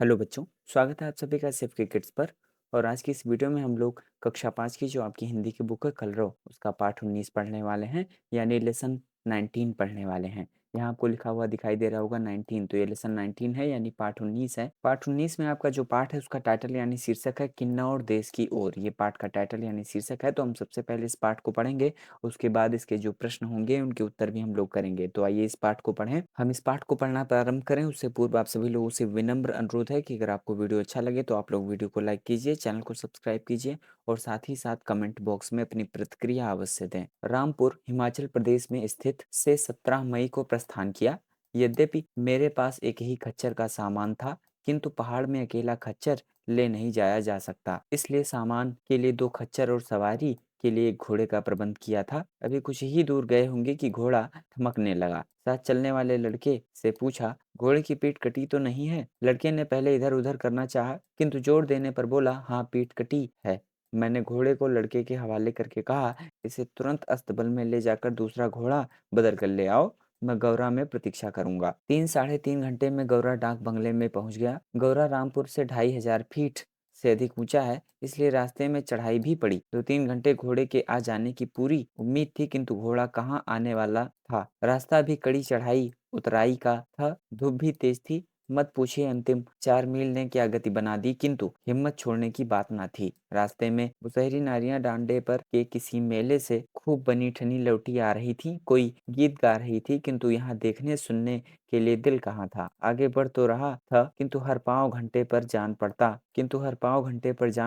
Hello बच्चों, स्वागत है आप सभी का सिर्फ क्रिकेट्स पर। और आज की इस वीडियो में हम लोग कक्षा 5 की जो आपकी हिंदी की बुक है कलरव उसका पाठ 19 पढ़ने वाले हैं, यानी लेसन 19 पढ़ने वाले हैं। यहाँ आपको लिखा हुआ दिखाई दे रहा होगा 19, तो ये लेसन 19 है यानी पाठ 19 है। पाठ 19 में आपका जो पाठ है उसका टाइटल यानी शीर्षक है किन्नौर देश की ओर। ये पाठ का टाइटल यानी शीर्षक है, तो हम सबसे पहले इस पाठ को पढ़ेंगे। उसके बाद इसके जो प्रश्न होंगे उनके उत्तर भी हम लोग करेंगे। तो आइए इस पाठ को पढ़ें। हम इस पाठ को पढ़ना प्रारंभ करें उससे पूर्व आप सभी लोगों से विनम्र अनुरोध है कि अगर आपको वीडियो अच्छा लगे तो आप लोग वीडियो को लाइक कीजिए, चैनल को सब्सक्राइब कीजिए और साथ ही साथ कमेंट बॉक्स में अपनी प्रतिक्रिया अवश्य दें। रामपुर हिमाचल प्रदेश में स्थित से 17 मई को प्रस्थान किया। यद्यपि मेरे पास एक ही खच्चर का सामान था, किंतु पहाड़ में अकेला खच्चर ले नहीं जाया जा सकता, इसलिए सामान के लिए 2 खच्चर और सवारी के लिए एक घोड़े का प्रबंध किया था। अभी कुछ ही दूर गए होंगे कि घोड़ा थमकने लगा। साथ चलने वाले लड़के से पूछा, घोड़े की पीठ कटी तो नहीं है? लड़के ने पहले इधर उधर करना चाहा, किंतु जोर देने पर बोला, हाँ पीठ कटी है। मैंने घोड़े को लड़के के हवाले करके कहा, इसे तुरंत अस्तबल में ले जाकर दूसरा घोड़ा बदल कर ले आओ, मैं गौरा में प्रतीक्षा करूंगा। 3 साढ़े 3 घंटे में गौरा डाक बंगले में पहुंच गया। गौरा रामपुर से 2500 फीट से अधिक ऊंचा है, इसलिए रास्ते में चढ़ाई भी पड़ी। 2-3 घंटे घोड़े के आ जाने की पूरी उम्मीद थी, किंतु घोड़ा कहाँ आने वाला था। रास्ता भी कड़ी चढ़ाई उतराई का था, धूप भी तेज थी। मत पूछिए अंतिम 4 मील ने क्या गति बना दी, किंतु हिम्मत छोड़ने की बात ना थी। रास्ते में मुसहरी नारियां डांडे पर के किसी मेले से खूब बनी ठनी लौटी आ रही थी। कोई गीत गा रही थी, किंतु यहाँ देखने सुनने के लिए दिल कहाँ था। आगे बढ़ तो रहा था, किंतु हर पाँव घंटे पर जान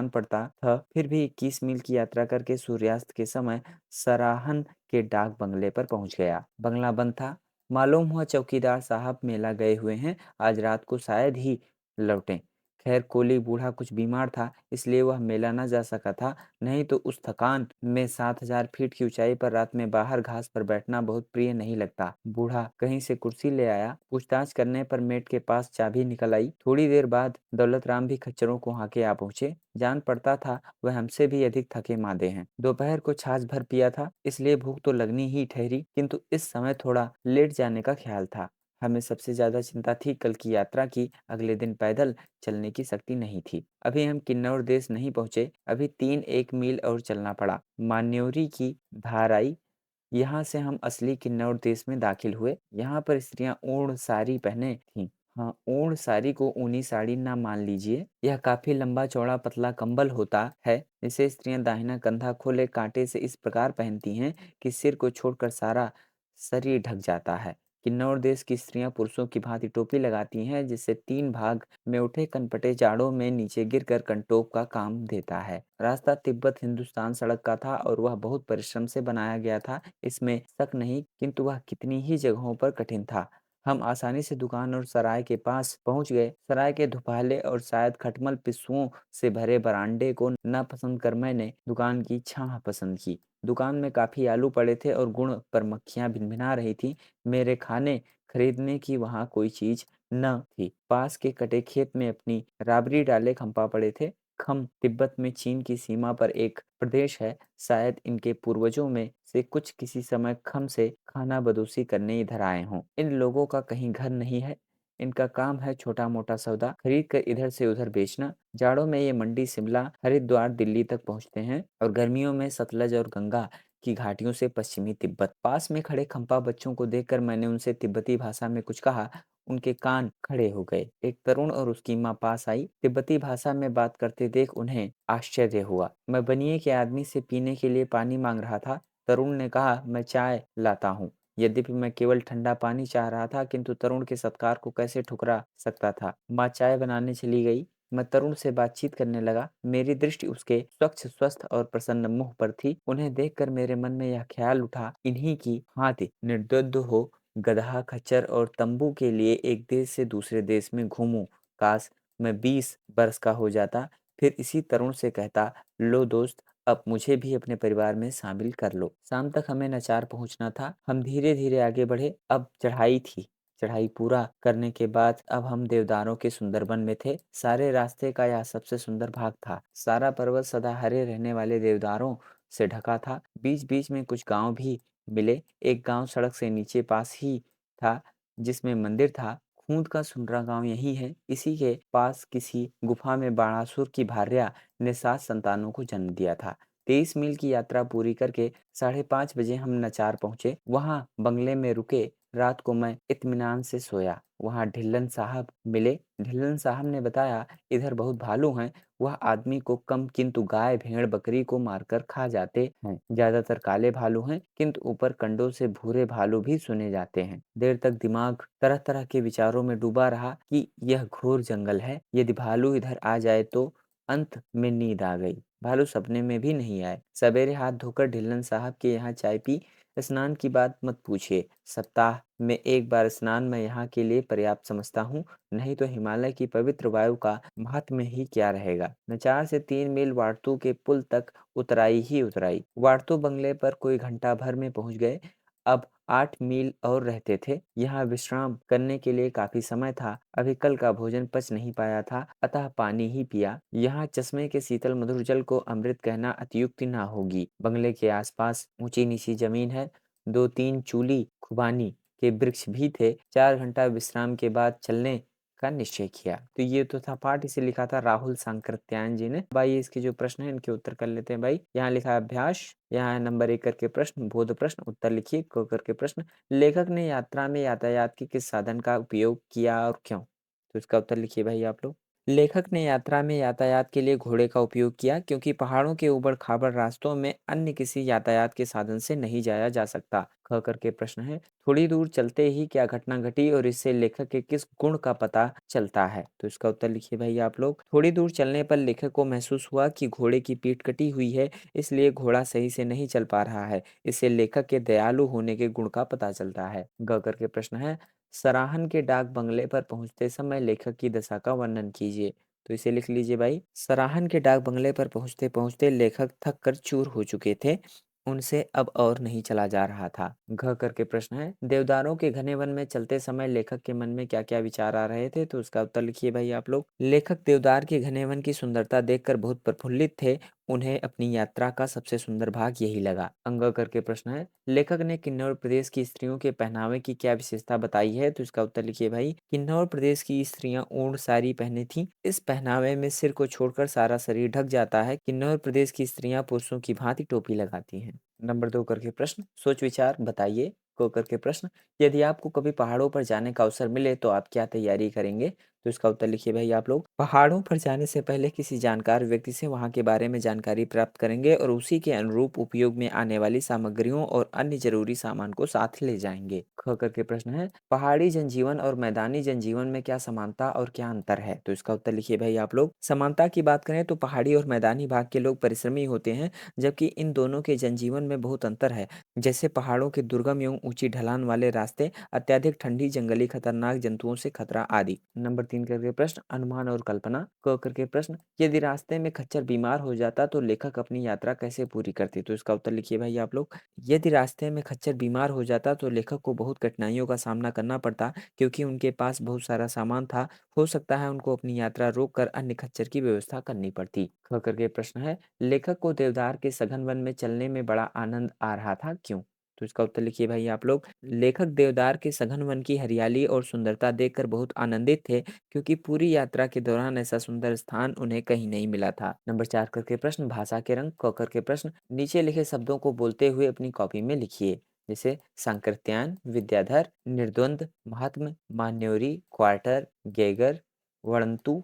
पड़ता था। फिर भी 21 मील की यात्रा करके सूर्यास्त के समय सराहन के डाक बंगले पर पहुंच गया। बंगला बंद था। मालूम हुआ चौकीदार साहब मेला गए हुए हैं, आज रात को शायद ही लौटें। खैर कोली बूढ़ा कुछ बीमार था, इसलिए वह मेला न जा सका था। नहीं तो उस थकान में 7,000 फीट की ऊंचाई पर रात में बाहर घास पर बैठना बहुत प्रिय नहीं लगता। बूढ़ा कहीं से कुर्सी ले आया। पूछताछ करने पर मेट के पास चाबी निकल आई। थोड़ी देर बाद दौलत राम भी खच्चरों को हाके आ पहुंचे। जान पड़ता था वह हमसे भी अधिक थके मांदे हैं। दोपहर को छाछ भर पिया था, इसलिए भूख तो लगनी ही ठहरी, किंतु इस समय थोड़ा लेट जाने का ख्याल था। हमें सबसे ज्यादा चिंता थी कल की यात्रा की। अगले दिन पैदल चलने की शक्ति नहीं थी। अभी हम किन्नौर देश नहीं पहुंचे, अभी 3-1 मील और चलना पड़ा। मान्योरी की धार आई। यहाँ से हम असली किन्नौर देश में दाखिल हुए। यहाँ पर स्त्रियां ऊँट साड़ी पहने थीं। हाँ, ऊँट साड़ी को ऊनी साड़ी ना मान लीजिए। यह काफी लंबा चौड़ा पतला कंबल होता है। इसे स्त्रियां दाहिना कंधा खोले कांटे से इस प्रकार पहनती हैं कि सिर को छोड़कर सारा शरीर ढक जाता है। किन्नौर देश की स्त्रियां पुरुषों की भांति टोपी लगाती हैं, जिससे 3 भाग में उठे कनपटे जाड़ों में नीचे गिरकर कंटोप का काम देता है। रास्ता तिब्बत हिंदुस्तान सड़क का था और वह बहुत परिश्रम से बनाया गया था, इसमें शक नहीं, किंतु वह कितनी ही जगहों पर कठिन था। हम आसानी से दुकान और सराय के पास पहुंच गए। सराय के धुपाले और शायद खटमल पिस्सुओं से भरे बरामदे को न पसंद कर मैंने दुकान की छाह पसंद की। दुकान में काफी आलू पड़े थे और गुण पर मक्खियां भिनभिना रही थी। मेरे खाने खरीदने की वहां कोई चीज न थी। पास के कटे खेत में अपनी राबड़ी डाले खंपा पड़े थे। खम तिब्बत में चीन की सीमा पर एक प्रदेश है। शायद इनके पूर्वजों में से कुछ किसी समय खम से खाना बदोशी करने इधर आए हों। इन लोगों का कहीं घर नहीं है। इनका काम है छोटा मोटा सौदा खरीद कर इधर से उधर बेचना। जाड़ों में ये मंडी शिमला हरिद्वार दिल्ली तक पहुंचते हैं और गर्मियों में सतलज और गंगा की घाटियों से पश्चिमी तिब्बत। पास में खड़े खंपा बच्चों को देखकर मैंने उनसे तिब्बती भाषा में कुछ कहा। उनके कान खड़े हो गए। एक तरुण और उसकी माँ पास आई। तिब्बती भाषा में बात करते देख उन्हें आश्चर्य हुआ। मैं बनिए के आदमी से पीने के लिए पानी मांग रहा था। तरुण ने कहा, मैं चाय लाता हूँ। यद्यपि मैं केवल ठंडा पानी चाह रहा था, किंतु तरुण के सत्कार को कैसे ठुकरा सकता था। माँ चाय बनाने चली गई। मैं तरुण से बातचीत करने लगा। मेरी दृष्टि उसके स्वच्छ स्वस्थ और प्रसन्न मुंह पर थी। उन्हें देखकर मेरे मन में यह ख्याल उठा, इन्हीं की भांति निर्द्वंद हो गधा खच्चर और तंबू के लिए एक देश से दूसरे देश में घूमूं। काश मैं 20 बरस का हो जाता, फिर इसी तरुण से कहता, लो दोस्त, अब मुझे भी अपने परिवार में शामिल कर लो। शाम तक हमें नचार पहुंचना था। हम धीरे धीरे आगे बढ़े। अब चढ़ाई थी। चढ़ाई पूरा करने के बाद अब हम देवदारों के सुंदरबन में थे। सारे रास्ते का यह सबसे सुंदर भाग था। सारा पर्वत सदा हरे रहने वाले देवदारों से ढका था। बीच बीच में कुछ गांव भी मिले। एक गांव सड़क से नीचे पास ही था, जिसमें मंदिर था। खूंद का सुंदरा गांव यही है। इसी के पास किसी गुफा में बाणासुर की भार्या ने 7 संतानों को जन्म दिया था। 23 मील की यात्रा पूरी करके 5:30 बजे हम नचार पहुंचे। वहां बंगले में रुके। रात को मैं इत्मीनान से सोया। वहां ढिल्लन साहब मिले। ढिल्लन साहब ने बताया, इधर बहुत भालू हैं। वह आदमी को कम किंतु गाय भेड़ बकरी को मारकर खा जाते हैं। ज्यादातर काले भालू हैं, किंतु ऊपर कंडों से भूरे भालू भी सुने जाते हैं। देर तक दिमाग तरह तरह के विचारों में डूबा रहा कि यह घोर जंगल है। यदि भालू इधर आ जाए तो अंत में नींद आ गई। भालू सपने में भी नहीं आए। सवेरे हाथ धोकर ढिल्लन साहब के यहाँ चाय पी। स्नान की बात मत पूछिए। सप्ताह में एक बार स्नान मैं यहाँ के लिए पर्याप्त समझता हूँ। नहीं तो हिमालय की पवित्र वायु का महात्म्य ही क्या रहेगा। नचार से 3 मील वार्तू के पुल तक उतराई ही उतराई। वार्तू बंगले पर कोई घंटा भर में पहुंच गए। अब 8 मील और रहते थे। यहाँ विश्राम करने के लिए काफी समय था। अभी कल का भोजन पच नहीं पाया था, अतः पानी ही पिया। यहाँ चश्मे के शीतल मधुर जल को अमृत कहना अतियुक्ति ना होगी। बंगले के आसपास ऊंची नीची जमीन है। 2-3 चूली खुबानी के वृक्ष भी थे। 4 घंटा विश्राम के बाद चलने का निश्चय किया। तो ये तो था पाठ। इसे लिखा था राहुल सांकृत्यायन जी ने। भाई इसके जो प्रश्न है इनके उत्तर कर लेते हैं। भाई यहाँ लिखा है अभ्यास। यहाँ है नंबर 1 करके प्रश्न, बोध प्रश्न, उत्तर लिखिए। क करके प्रश्न, लेखक ने यात्रा में यातायात के किस साधन का उपयोग किया और क्यों? तो इसका उत्तर लिखिए भाई आप लोग। लेखक ने यात्रा में यातायात के लिए घोड़े का उपयोग किया, क्योंकि पहाड़ों के ऊबड़-खाबड़ रास्तों में अन्य किसी यातायात के साधन से नहीं जाया जा सकता। ख करके प्रश्न है, थोड़ी दूर चलते ही क्या घटना घटी और इससे लेखक के किस गुण का पता चलता है? तो इसका उत्तर लिखिए भाई आप लोग। थोड़ी दूर चलने पर लेखक को महसूस हुआ कि घोड़े की पीठ कटी हुई है, इसलिए घोड़ा सही से नहीं चल पा रहा है। इससे लेखक के दयालु होने के गुण का पता चलता है। ग करके प्रश्न है, सराहन के डाक बंगले पर पहुंचते समय लेखक की दशा का वर्णन कीजिए। तो इसे लिख लीजिए भाई। सराहन के डाक बंगले पर पहुंचते पहुंचते लेखक थक कर चूर हो चुके थे। उनसे अब और नहीं चला जा रहा था। घ करके प्रश्न है, देवदारों के घने वन में चलते समय लेखक के मन में क्या क्या विचार आ रहे थे? तो उसका उत्तर लिखिए भाई आप लोग। लेखक देवदार के घने वन की सुंदरता देखकर बहुत प्रफुल्लित थे। उन्हें अपनी यात्रा का सबसे सुंदर भाग यही लगा। अंग करके प्रश्न है, लेखक ने किन्नौर प्रदेश की स्त्रियों के पहनावे की क्या विशेषता बताई है? तो इसका उत्तर लिखिए भाई। किन्नौर प्रदेश की स्त्रियां ऊन साड़ी पहने थीं। इस पहनावे में सिर को छोड़कर सारा शरीर ढक जाता है। किन्नौर प्रदेश की स्त्रियां पुरुषों की भांति टोपी लगाती हैं। नंबर 2 करके प्रश्न, सोच विचार बताइए। को करके प्रश्न, यदि आपको कभी पहाड़ों पर जाने का अवसर मिले तो आप क्या तैयारी करेंगे? तो इसका उत्तर लिखिए भाई आप लोग। पहाड़ों पर जाने से पहले किसी जानकार व्यक्ति से वहां के बारे में जानकारी प्राप्त करेंगे और उसी के अनुरूप उपयोग में आने वाली सामग्रियों और अन्य जरूरी सामान को साथ ले जाएंगे। ख करके प्रश्न है, पहाड़ी जनजीवन और मैदानी जनजीवन में क्या समानता और क्या अंतर है? तो इसका उत्तर लिखिए भाई आप लोग। समानता की बात करें तो पहाड़ी और मैदानी भाग के लोग परिश्रमी होते हैं, जबकि इन दोनों के जनजीवन में बहुत अंतर है। जैसे पहाड़ों के दुर्गम एवं ऊंची ढलान वाले रास्ते, अत्यधिक ठंडी, जंगली, खतरनाक जंतुओं से खतरा आदि। नंबर 3 करके प्रश्न, अनुमान और कल्पना। क करके प्रश्न, यदि रास्ते में खच्चर बीमार हो जाता तो लेखक अपनी यात्रा कैसे पूरी करते? तो इसका उत्तर लिखिए भाई आप लोग। यदि रास्ते में खच्चर बीमार हो जाता तो लेखक को बहुत कठिनाइयों का सामना करना पड़ता, क्योंकि उनके पास बहुत सारा सामान था। हो सकता है उनको अपनी यात्रा रोक कर अन्य खच्चर की व्यवस्था करनी पड़ती। ख करके प्रश्न है, लेखक को देवदार के सघन वन में चलने में बड़ा आनंद आ रहा था, क्यों? तो इसका उत्तर लिखिए भाई आप लोग। लेखक देवदार के सघन वन की हरियाली और सुंदरता देखकर बहुत आनंदित थे, क्योंकि पूरी यात्रा के दौरान ऐसा सुंदर स्थान उन्हें कहीं नहीं मिला था। नंबर 4 करके प्रश्न, भाषा के रंग। क करके प्रश्न, नीचे लिखे शब्दों को बोलते हुए अपनी कॉपी में लिखिए। जैसे सांकृत्यायन, विद्याधर, निर्द्वंद, महात्म, मान्योरी, क्वार्टर, गैगर, वर्णतु,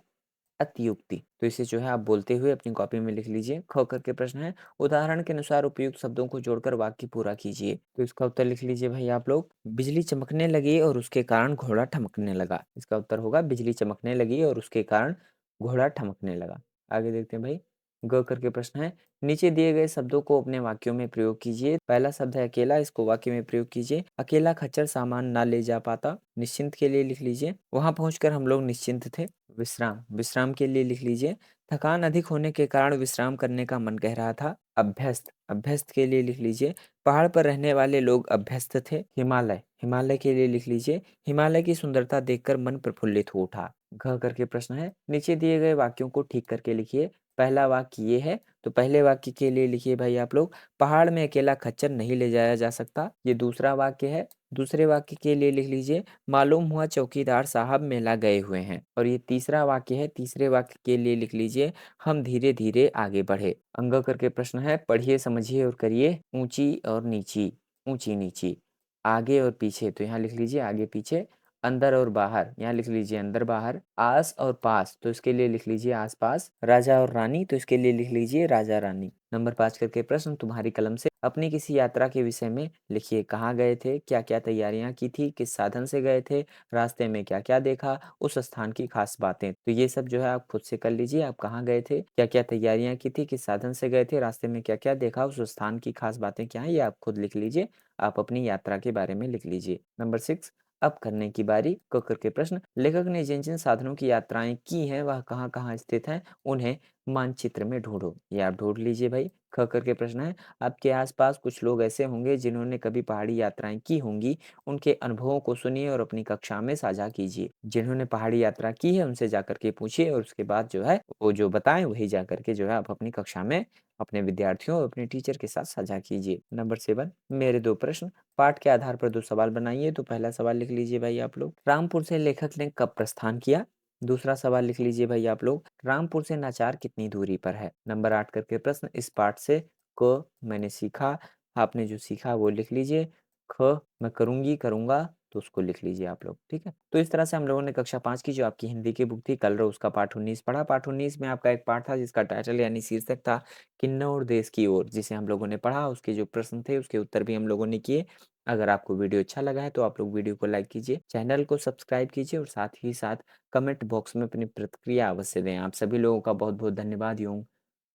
अतियुक्ति। तो इसे जो है आप बोलते हुए अपनी कॉपी में लिख लीजिए। ख करके प्रश्न है, उदाहरण के अनुसार उपयुक्त शब्दों को जोड़कर वाक्य पूरा कीजिए। तो इसका उत्तर लिख लीजिए भाई आप लोग। बिजली चमकने लगी और उसके कारण घोड़ा ठमकने लगा। इसका उत्तर होगा, बिजली चमकने लगी और उसके कारण घोड़ा ठमकने लगा। आगे देखते हैं भाई। ग करके प्रश्न है, नीचे दिए गए शब्दों को अपने वाक्यों में प्रयोग कीजिए। पहला शब्द है अकेला, इसको वाक्य में प्रयोग कीजिए। अकेला खच्चर सामान ना ले जा पाता। निश्चिंत के लिए लिख लीजिए, वहां पहुंचकर हम लोग निश्चिंत थे। विश्राम, विश्राम के लिए लिख लीजिए, थकान अधिक होने के कारण विश्राम करने का मन कह रहा था। अभ्यस्त, अभ्यस्त के लिए लिख लीजिए, पहाड़ पर रहने वाले लोग अभ्यस्त थे। हिमालय, हिमालय के लिए लिख लीजिए, हिमालय की सुंदरता देखकर मन प्रफुल्लित हो उठा। घ करके प्रश्न है, नीचे दिए गए वाक्यों को ठीक करके लिखिए। पहला वाक्य ये है, तो पहले वाक्य के लिए लिखिए भाई आप लोग, पहाड़ में अकेला खच्चर नहीं ले जाया जा सकता। ये दूसरा वाक्य है, दूसरे वाक्य के लिए लिख लीजिए मालूम हुआ चौकीदार साहब मेला गए हुए हैं। और ये तीसरा वाक्य है, तीसरे वाक्य के लिए लिख लीजिए हम धीरे धीरे आगे बढ़े। अंग करके प्रश्न है, पढ़िए समझिए और करिए ऊंची और नीची, ऊंची नीची, आगे और पीछे, तो यहाँ लिख लीजिए आगे पीछे। अंदर और बाहर, यहाँ लिख लीजिए अंदर बाहर। आस और पास, तो इसके लिए लिख लीजिए आस पास। राजा और रानी, तो इसके लिए लिख लीजिए राजा रानी। नंबर 5 करके प्रश्न, तुम्हारी कलम से अपनी किसी यात्रा के विषय में लिखिए। कहाँ गए थे, क्या क्या तैयारियां की थी, किस साधन से गए थे, रास्ते में क्या क्या देखा, उस स्थान की खास बातें। तो ये सब जो है आप खुद से कर लीजिए। आप कहाँ गए थे, क्या क्या तैयारियां की थी, किस साधन से गए थे, रास्ते में क्या क्या देखा, उस स्थान की खास बातें क्या है, ये आप खुद लिख लीजिए। आप अपनी यात्रा के बारे में लिख लीजिए। नंबर 6, अब करने की बारी। क करके प्रश्न, लेखक ने जिन जिन साधनों की यात्राएं की हैं वह कहाँ कहाँ स्थित हैं, उन्हें मानचित्र में ढूंढो। ये आप ढूंढ लीजिए भाई। ख करके प्रश्न है, आपके आसपास कुछ लोग ऐसे होंगे जिन्होंने कभी पहाड़ी यात्राएं की होंगी, उनके अनुभवों को सुनिए और अपनी कक्षा में साझा कीजिए। जिन्होंने पहाड़ी यात्रा की है उनसे जाकर के पूछिए और उसके बाद जो है वो जो बताएं वही जाकर के जो है आप अपनी कक्षा में अपने विद्यार्थियों और अपने टीचर के साथ साझा कीजिए। नंबर 7, मेरे दो प्रश्न। पाठ के आधार पर दो सवाल बनाइए। तो पहला सवाल लिख लीजिए भाई आप लोग, रामपुर से लेखक ने कब प्रस्थान किया। दूसरा सवाल लिख लीजिए भाई आप लोग, रामपुर से नाचार कितनी दूरी पर है। नंबर 8 करके प्रश्न, इस पाठ से क मैंने सीखा, आपने जो सीखा वो लिख लीजिए। ख मैं करूंगी करूंगा, तो उसको लिख लीजिए आप लोग। ठीक है, तो इस तरह से हम लोगों ने कक्षा 5 की जो आपकी हिंदी की बुक थी कलरव, उसका पाठ 19 पढ़ा। पाठ 19 में आपका एक पाठ था जिसका टाइटल यानी शीर्षक था किन्नौर देश की ओर, जिसे हम लोगों ने पढ़ा। उसके जो प्रश्न थे उसके उत्तर भी हम लोगों ने किए। अगर आपको वीडियो अच्छा लगा है तो आप लोग वीडियो को लाइक कीजिए, चैनल को सब्सक्राइब कीजिए और साथ ही साथ कमेंट बॉक्स में अपनी प्रतिक्रिया अवश्य दें। आप सभी लोगों का बहुत बहुत धन्यवाद एवं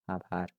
आभार।